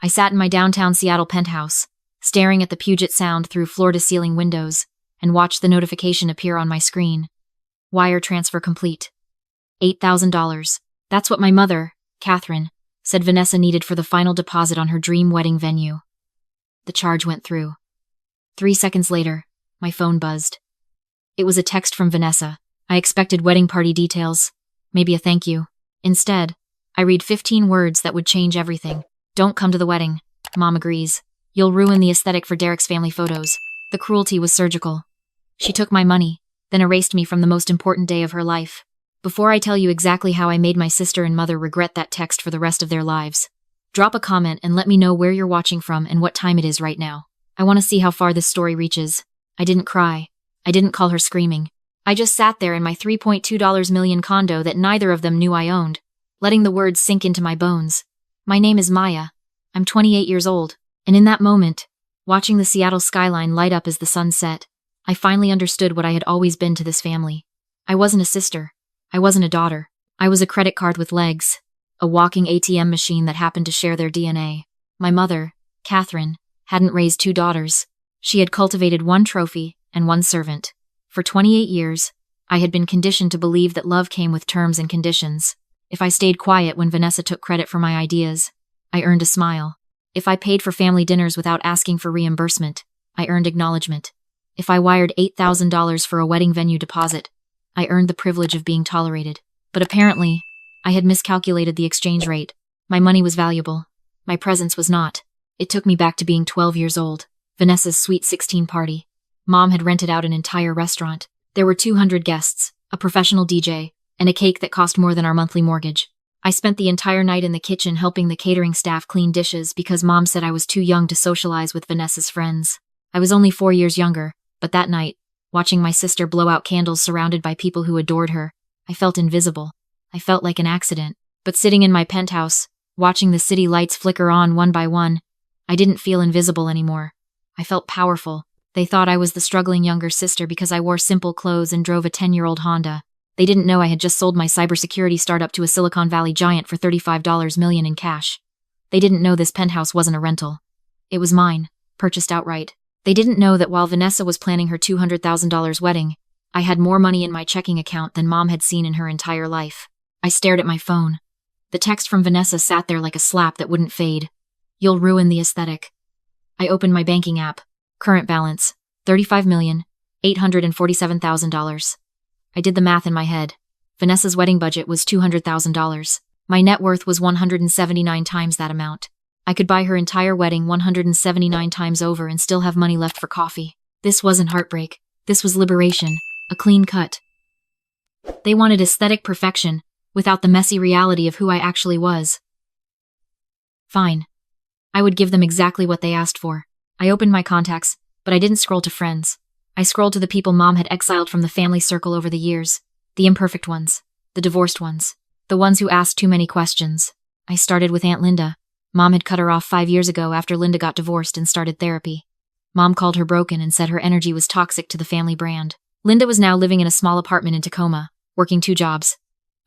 I sat in my downtown Seattle penthouse, staring at the Puget Sound through floor-to-ceiling windows, and watched the notification appear on my screen. Wire transfer complete. $8,000. That's what my mother, Catherine, said Vanessa needed for the final deposit on her dream wedding venue. The charge went through. 3 seconds later, my phone buzzed. It was a text from Vanessa. I expected wedding party details, maybe a thank you. Instead, I read 15 words that would change everything. Don't come to the wedding. Mom agrees. You'll ruin the aesthetic for Derek's family photos. The cruelty was surgical. She took my money, then erased me from the most important day of her life. Before I tell you exactly how I made my sister and mother regret that text for the rest of their lives, drop a comment and let me know where you're watching from and what time it is right now. I want to see how far this story reaches. I didn't cry. I didn't call her screaming. I just sat there in my $3.2 million condo that neither of them knew I owned, letting the words sink into my bones. My name is Maya. I'm 28 years old, and in that moment, watching the Seattle skyline light up as the sun set, I finally understood what I had always been to this family. I wasn't a sister. I wasn't a daughter. I was a credit card with legs, a walking ATM machine that happened to share their DNA. My mother, Catherine, hadn't raised 2 daughters. She had cultivated 1 trophy and 1 servant. For 28 years, I had been conditioned to believe that love came with terms and conditions. If I stayed quiet when Vanessa took credit for my ideas, I earned a smile. If I paid for family dinners without asking for reimbursement, I earned acknowledgement. If I wired $8,000 for a wedding venue deposit, I earned the privilege of being tolerated. But apparently, I had miscalculated the exchange rate. My money was valuable. My presence was not. It took me back to being 12 years old. Vanessa's sweet 16 party. Mom had rented out an entire restaurant. There were 200 guests, a professional DJ, and a cake that cost more than our monthly mortgage. I spent the entire night in the kitchen helping the catering staff clean dishes because Mom said I was too young to socialize with Vanessa's friends. I was only 4 years younger, but that night, watching my sister blow out candles surrounded by people who adored her, I felt invisible. I felt like an accident. But sitting in my penthouse, watching the city lights flicker on one by one, I didn't feel invisible anymore. I felt powerful. They thought I was the struggling younger sister because I wore simple clothes and drove a 10-year-old Honda. They didn't know I had just sold my cybersecurity startup to a Silicon Valley giant for $35 million in cash. They didn't know this penthouse wasn't a rental. It was mine, purchased outright. They didn't know that while Vanessa was planning her $200,000 wedding, I had more money in my checking account than Mom had seen in her entire life. I stared at my phone. The text from Vanessa sat there like a slap that wouldn't fade. You'll ruin the aesthetic. I opened my banking app. Current balance, $35,847,000. I did the math in my head. Vanessa's wedding budget was $200,000. My net worth was 179 times that amount. I could buy her entire wedding 179 times over and still have money left for coffee. This wasn't heartbreak. This was liberation, a clean cut. They wanted aesthetic perfection, without the messy reality of who I actually was. Fine. I would give them exactly what they asked for. I opened my contacts, but I didn't scroll to friends. I scrolled to the people Mom had exiled from the family circle over the years. The imperfect ones. The divorced ones. The ones who asked too many questions. I started with Aunt Linda. Mom had cut her off 5 years ago after Linda got divorced and started therapy. Mom called her broken and said her energy was toxic to the family brand. Linda was now living in a small apartment in Tacoma, working 2 jobs.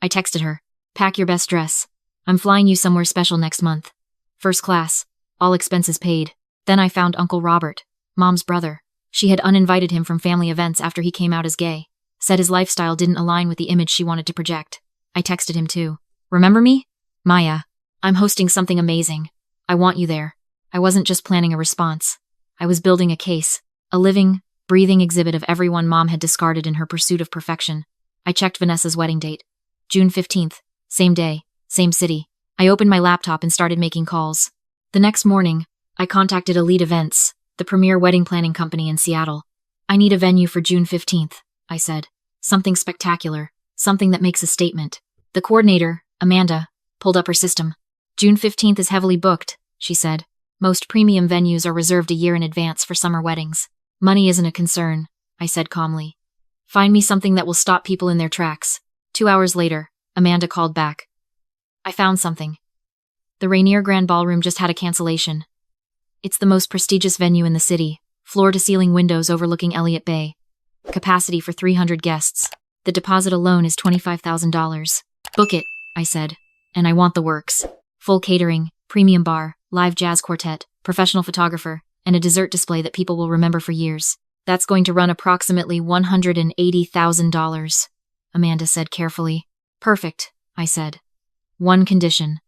I texted her, "Pack your best dress. I'm flying you somewhere special next month. First class. All expenses paid." Then I found Uncle Robert, Mom's brother. She had uninvited him from family events after he came out as gay. Said his lifestyle didn't align with the image she wanted to project. I texted him too. "Remember me? Maya. I'm hosting something amazing. I want you there." I wasn't just planning a response. I was building a case. A living, breathing exhibit of everyone Mom had discarded in her pursuit of perfection. I checked Vanessa's wedding date. June 15th. Same day. Same city. I opened my laptop and started making calls. The next morning, I contacted Elite Events, the premier wedding planning company in Seattle. "I need a venue for June 15th, I said. "Something spectacular. Something that makes a statement." The coordinator, Amanda, pulled up her system. "June 15th is heavily booked," she said. "Most premium venues are reserved a year in advance for summer weddings." "Money isn't a concern," I said calmly. "Find me something that will stop people in their tracks." 2 hours later, Amanda called back. "I found something. The Rainier Grand Ballroom just had a cancellation. It's the most prestigious venue in the city, floor-to-ceiling windows overlooking Elliott Bay. Capacity for 300 guests. The deposit alone is $25,000. "Book it," I said. "And I want the works. Full catering, Premium bar, live jazz quartet, professional photographer, and a dessert display that people will remember for years. That's going to run approximately $180,000, Amanda said carefully. Perfect, I said. One condition.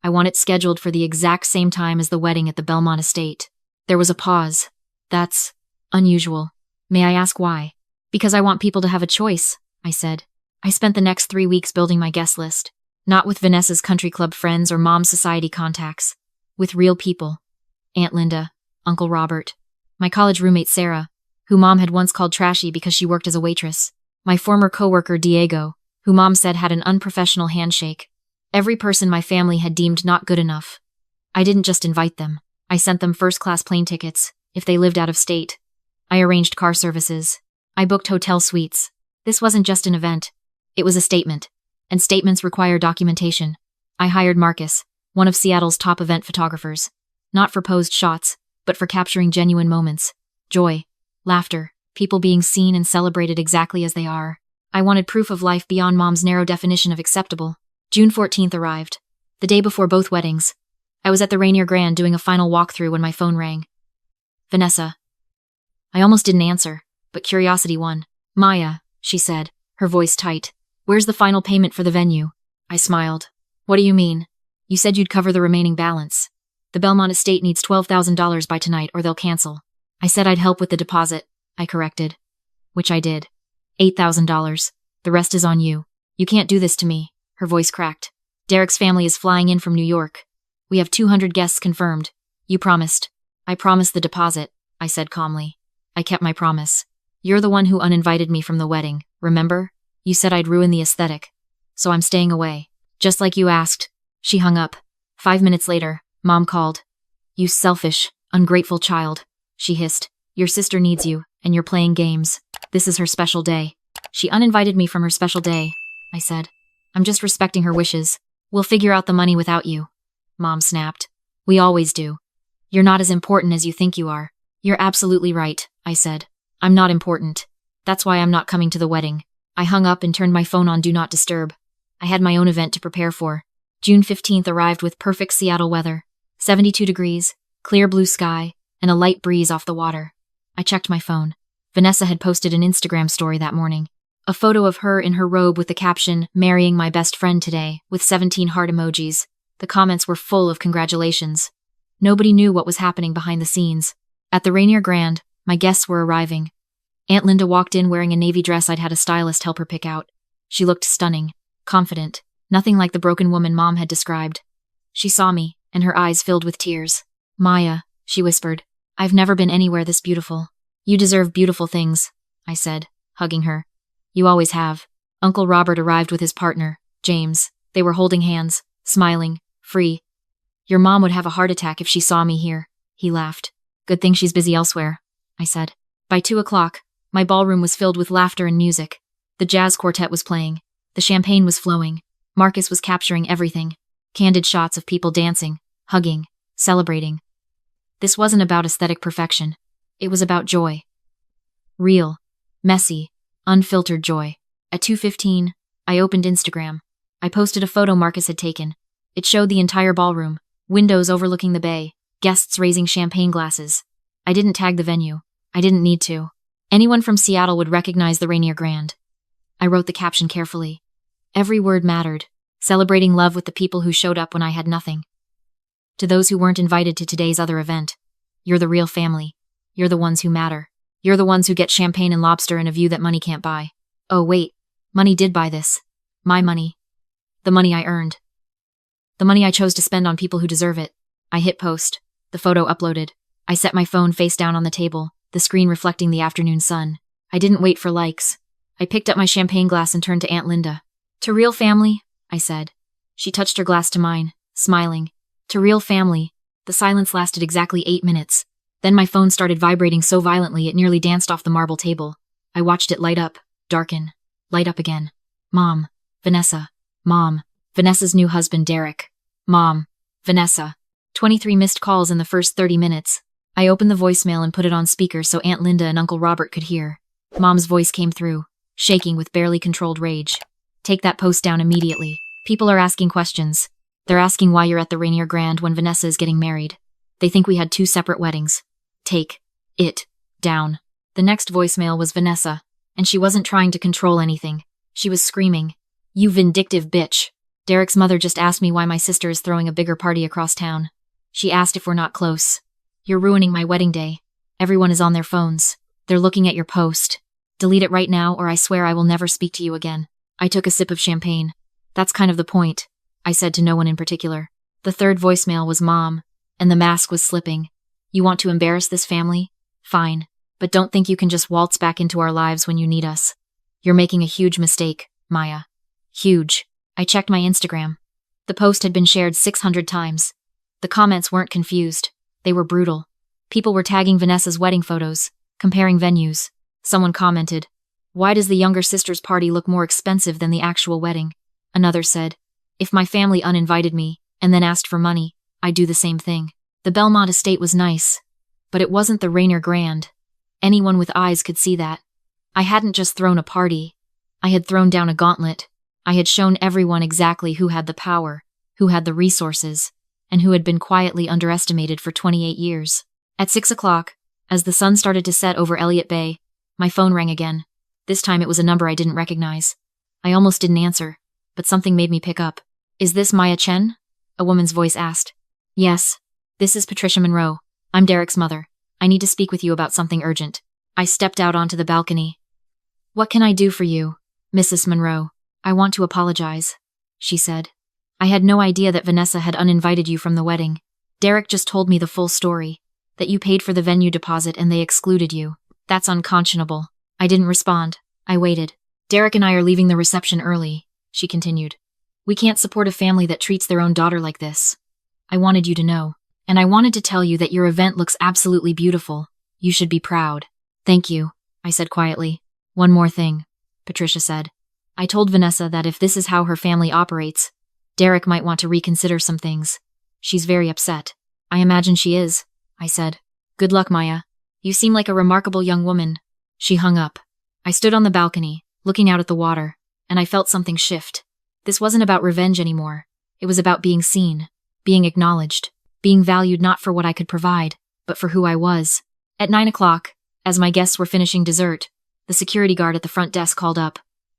I want it scheduled for the exact same time as the wedding at the Belmont estate. There was a pause. That's unusual. May I ask why? Because I want people to have a choice, I said. I spent the next 3 weeks building my guest list. Not with Vanessa's country club friends or mom's society contacts. With real people. Aunt Linda, Uncle Robert, my college roommate Sarah, who mom had once called trashy because she worked as a waitress, my former coworker Diego, who mom said had an unprofessional handshake. Every person my family had deemed not good enough. I didn't just invite them. I sent them first-class plane tickets, if they lived out of state. I arranged car services. I booked hotel suites. This wasn't just an event. It was a statement. And statements require documentation. I hired Marcus, one of Seattle's top event photographers. Not for posed shots, but for capturing genuine moments. Joy, laughter, people being seen and celebrated exactly as they are. I wanted proof of life beyond mom's narrow definition of acceptable. June 14th arrived. The day before both weddings. I was at the Rainier Grand doing a final walkthrough when my phone rang. Vanessa. I almost didn't answer, but curiosity won. Maya, she said, her voice tight. Where's the final payment for the venue? I smiled. What do you mean? You said you'd cover the remaining balance. The Belmont estate needs $12,000 by tonight or they'll cancel. I said I'd help with the deposit, I corrected. Which I did. $8,000. The rest is on you. You can't do this to me, her voice cracked. Derek's family is flying in from New York. We have 200 guests confirmed. You promised. I promised the deposit, I said calmly. I kept my promise. You're the one who uninvited me from the wedding, remember? You said I'd ruin the aesthetic. So I'm staying away. Just like you asked. She hung up. 5 minutes later, Mom called. You selfish, ungrateful child, she hissed. Your sister needs you, and you're playing games. This is her special day. She uninvited me from her special day, I said. I'm just respecting her wishes. We'll figure out the money without you. Mom snapped. We always do. You're not as important as you think you are. You're absolutely right, I said. I'm not important. That's why I'm not coming to the wedding. I hung up and turned my phone on Do Not Disturb. I had my own event to prepare for. June 15th arrived with perfect Seattle weather. 72 degrees, clear blue sky, and a light breeze off the water. I checked my phone. Vanessa had posted an Instagram story that morning. A photo of her in her robe with the caption, "Marrying my best friend today," with 17 heart emojis. The comments were full of congratulations. Nobody knew what was happening behind the scenes. At the Rainier Grand, my guests were arriving. Aunt Linda walked in wearing a navy dress I'd had a stylist help her pick out. She looked stunning, confident, nothing like the broken woman Mom had described. She saw me, and her eyes filled with tears. Maya, she whispered, I've never been anywhere this beautiful. You deserve beautiful things, I said, hugging her. You always have. Uncle Robert arrived with his partner, James. They were holding hands, smiling, free. Your mom would have a heart attack if she saw me here, he laughed. Good thing she's busy elsewhere, I said. By 2 o'clock, my ballroom was filled with laughter and music. The jazz quartet was playing. The champagne was flowing. Marcus was capturing everything. Candid shots of people dancing, hugging, celebrating. This wasn't about aesthetic perfection. It was about joy. Real, messy, unfiltered joy. At 2:15, I opened Instagram. I posted a photo Marcus had taken. It showed the entire ballroom, windows overlooking the bay, guests raising champagne glasses. I didn't tag the venue. I didn't need to. Anyone from Seattle would recognize the Rainier Grand. I wrote the caption carefully. Every word mattered, celebrating love with the people who showed up when I had nothing. To those who weren't invited to today's other event, you're the real family. You're the ones who matter. You're the ones who get champagne and lobster and a view that money can't buy. Oh wait, money did buy this. My money. The money I earned. The money I chose to spend on people who deserve it. I hit post. The photo uploaded. I set my phone face down on the table, the screen reflecting the afternoon sun. I didn't wait for likes. I picked up my champagne glass and turned to Aunt Linda. To real family, I said. She touched her glass to mine, smiling. To real family. The silence lasted exactly 8 minutes. Then my phone started vibrating so violently it nearly danced off the marble table. I watched it light up, darken, light up again. Mom, Vanessa. Mom, Vanessa's new husband Derek. Mom, Vanessa. 23 missed calls in the first 30 minutes. I opened the voicemail and put it on speaker so Aunt Linda and Uncle Robert could hear. Mom's voice came through, shaking with barely controlled rage. Take that post down immediately. People are asking questions. They're asking why you're at the Rainier Grand when Vanessa is getting married. They think we had 2 separate weddings. Take it down. The next voicemail was Vanessa, and she wasn't trying to control anything. She was screaming, "You vindictive bitch. Derek's mother just asked me why my sister is throwing a bigger party across town. She asked if we're not close. You're ruining my wedding day. Everyone is on their phones. They're looking at your post. Delete it right now or I swear I will never speak to you again." I took a sip of champagne. "That's kind of the point," I said to no one in particular. The third voicemail was Mom, and the mask was slipping. "You want to embarrass this family? Fine. But don't think you can just waltz back into our lives when you need us. You're making a huge mistake, Maya." Huge. I checked my Instagram. The post had been shared 600 times. The comments weren't confused. They were brutal. People were tagging Vanessa's wedding photos, comparing venues. Someone commented, "Why does the younger sister's party look more expensive than the actual wedding?" Another said, "If my family uninvited me and then asked for money, I'd do the same thing." The Belmont estate was nice, but it wasn't the Rainier Grand. Anyone with eyes could see that. I hadn't just thrown a party. I had thrown down a gauntlet. I had shown everyone exactly who had the power, who had the resources, and who had been quietly underestimated for 28 years. At 6 o'clock, as the sun started to set over Elliott Bay, my phone rang again. This time it was a number I didn't recognize. I almost didn't answer, but something made me pick up. "Is this Maya Chen?" a woman's voice asked. "Yes. This is Patricia Monroe. I'm Derek's mother. I need to speak with you about something urgent." I stepped out onto the balcony. "What can I do for you, Mrs. Monroe?" "I want to apologize," she said. "I had no idea that Vanessa had uninvited you from the wedding. Derek just told me the full story, that you paid for the venue deposit and they excluded you. That's unconscionable." I didn't respond. I waited. "Derek and I are leaving the reception early," she continued. "We can't support a family that treats their own daughter like this. I wanted you to know. And I wanted to tell you that your event looks absolutely beautiful. You should be proud." "Thank you," I said quietly. "One more thing," Patricia said. "I told Vanessa that if this is how her family operates, Derek might want to reconsider some things. She's very upset." "I imagine she is," I said. "Good luck, Maya. You seem like a remarkable young woman." She hung up. I stood on the balcony, looking out at the water, and I felt something shift. This wasn't about revenge anymore. It was about being seen, being acknowledged, being valued not for what I could provide, but for who I was. At 9 o'clock, as my guests were finishing dessert, the security guard at the front desk called up.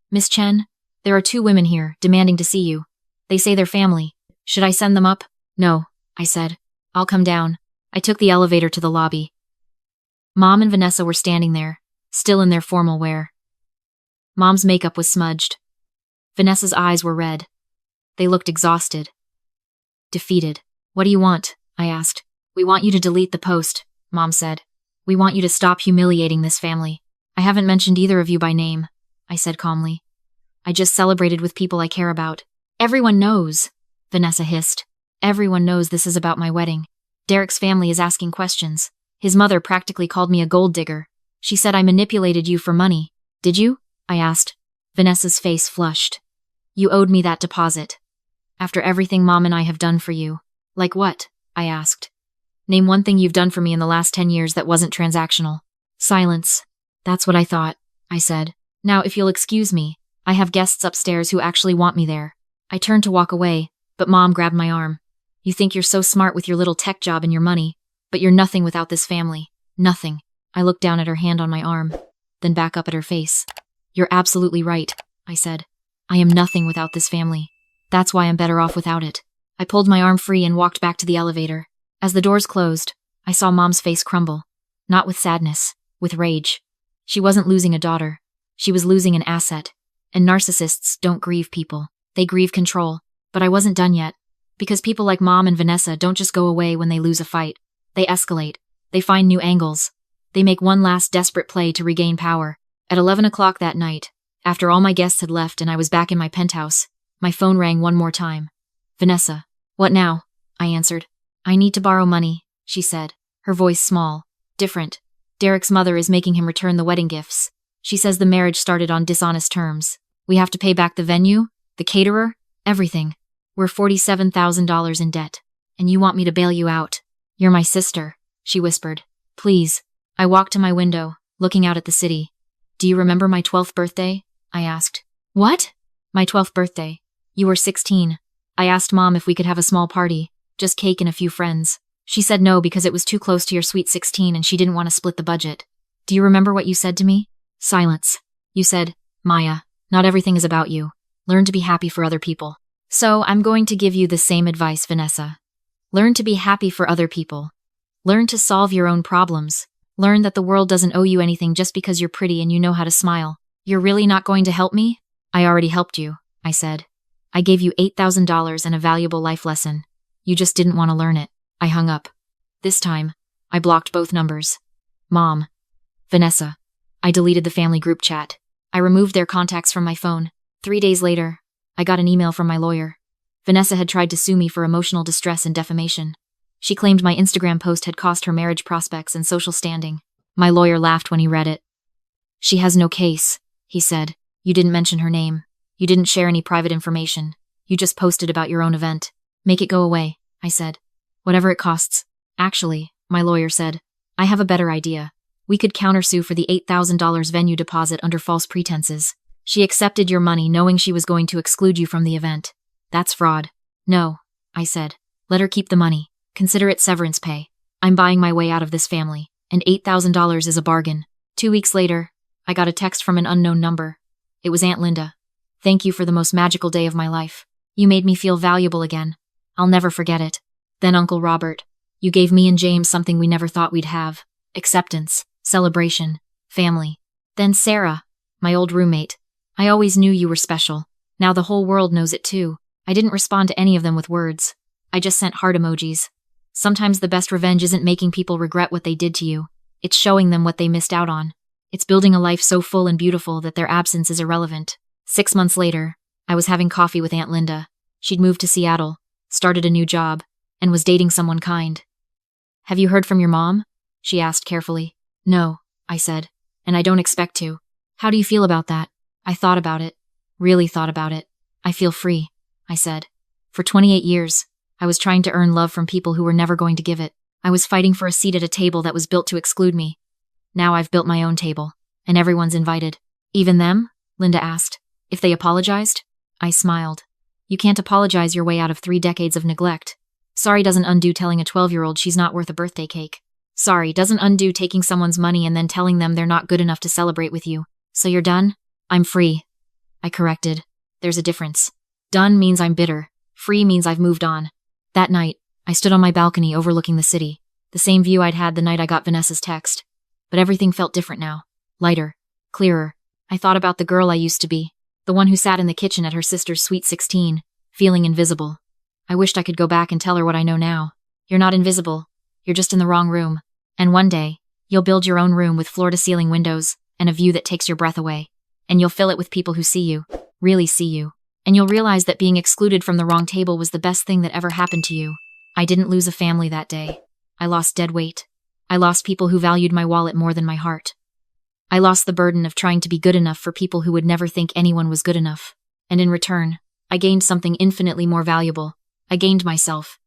"Miss Chen, there are 2 women here, demanding to see you. They say they're family. Should I send them up?" "No," I said. "I'll come down." I took the elevator to the lobby. Mom and Vanessa were standing there, still in their formal wear. Mom's makeup was smudged. Vanessa's eyes were red. They looked exhausted. Defeated. "What do you want?" I asked. "We want you to delete the post," Mom said. "We want you to stop humiliating this family." "I haven't mentioned either of you by name," I said calmly. "I just celebrated with people I care about." "Everyone knows," Vanessa hissed. "Everyone knows this is about my wedding. Derek's family is asking questions. His mother practically called me a gold digger. She said I manipulated you for money." "Did you?" I asked. Vanessa's face flushed. "You owed me that deposit. After everything Mom and I have done for you." "Like what?" I asked. "Name one thing you've done for me in the last 10 years that wasn't transactional." Silence. "That's what I thought," I said. "Now, if you'll excuse me, I have guests upstairs who actually want me there." I turned to walk away, but Mom grabbed my arm. "You think you're so smart with your little tech job and your money, but you're nothing without this family. Nothing." I looked down at her hand on my arm, then back up at her face. "You're absolutely right," I said. "I am nothing without this family. That's why I'm better off without it." I pulled my arm free and walked back to the elevator. As the doors closed, I saw Mom's face crumble. Not with sadness, with rage. She wasn't losing a daughter. She was losing an asset. And narcissists don't grieve people. They grieve control. But I wasn't done yet. Because people like Mom and Vanessa don't just go away when they lose a fight. They escalate. They find new angles. They make one last desperate play to regain power. At 11 o'clock that night, after all my guests had left and I was back in my penthouse, my phone rang one more time. "Vanessa." "What now?" I answered. "I need to borrow money," she said, her voice small, different. "Derek's mother is making him return the wedding gifts. She says the marriage started on dishonest terms. We have to pay back the venue, the caterer, everything. We're $47,000 in debt, and you want me to bail you out. You're my sister," she whispered. "Please." I walked to my window, looking out at the city. "Do you remember my 12th birthday?" I asked. "What?" "My 12th birthday. You were 16. I asked Mom if we could have a small party, just cake and a few friends. She said no because it was too close to your sweet 16 and she didn't want to split the budget. Do you remember what you said to me? Silence. You said, Maya, not everything is about you. Learn to be happy for other people. So I'm going to give you the same advice, Vanessa. Learn to be happy for other people. Learn to solve your own problems. Learn that the world doesn't owe you anything just because you're pretty and you know how to smile. You're really not going to help me? I already helped you, I said. I gave you $8,000 and a valuable life lesson. You just didn't want to learn it. I hung up. This time, I blocked both numbers. Mom. Vanessa. I deleted the family group chat. I removed their contacts from my phone. 3 days later, I got an email from my lawyer. Vanessa had tried to sue me for emotional distress and defamation. She claimed my Instagram post had cost her marriage prospects and social standing. My lawyer laughed when he read it. She has no case, he said. You didn't mention her name. You didn't share any private information. You just posted about your own event. Make it go away, I said. Whatever it costs. Actually, my lawyer said, I have a better idea. We could countersue for the $8,000 venue deposit under false pretenses. She accepted your money knowing she was going to exclude you from the event. That's fraud. No, I said. Let her keep the money. Consider it severance pay. I'm buying my way out of this family, and $8,000 is a bargain. 2 weeks later, I got a text from an unknown number. It was Aunt Linda. Thank you for the most magical day of my life. You made me feel valuable again. I'll never forget it. Then Uncle Robert. You gave me and James something we never thought we'd have. Acceptance, celebration, family. Then Sarah, my old roommate. I always knew you were special. Now the whole world knows it too. I didn't respond to any of them with words. I just sent heart emojis. Sometimes the best revenge isn't making people regret what they did to you. It's showing them what they missed out on. It's building a life so full and beautiful that their absence is irrelevant. 6 months later, I was having coffee with Aunt Linda. She'd moved to Seattle, started a new job, and was dating someone kind. Have you heard from your mom? She asked carefully. No, I said, and I don't expect to. How do you feel about that? I thought about it. Really thought about it. I feel free, I said. For 28 years, I was trying to earn love from people who were never going to give it. I was fighting for a seat at a table that was built to exclude me. Now I've built my own table, and everyone's invited. Even them? Linda asked. If they apologized? I smiled. You can't apologize your way out of 3 decades of neglect. Sorry doesn't undo telling a 12-year-old she's not worth a birthday cake. Sorry doesn't undo taking someone's money and then telling them they're not good enough to celebrate with you. So you're done? I'm free. I corrected. There's a difference. Done means I'm bitter. Free means I've moved on. That night, I stood on my balcony overlooking the city. The same view I'd had the night I got Vanessa's text. But everything felt different now. Lighter. Clearer. I thought about the girl I used to be. The one who sat in the kitchen at her sister's sweet 16, feeling invisible. I wished I could go back and tell her what I know now. You're not invisible. You're just in the wrong room. And one day, you'll build your own room with floor-to-ceiling windows and a view that takes your breath away. And you'll fill it with people who see you, really see you. And you'll realize that being excluded from the wrong table was the best thing that ever happened to you. I didn't lose a family that day. I lost dead weight. I lost people who valued my wallet more than my heart. I lost the burden of trying to be good enough for people who would never think anyone was good enough. And in return, I gained something infinitely more valuable. I gained myself.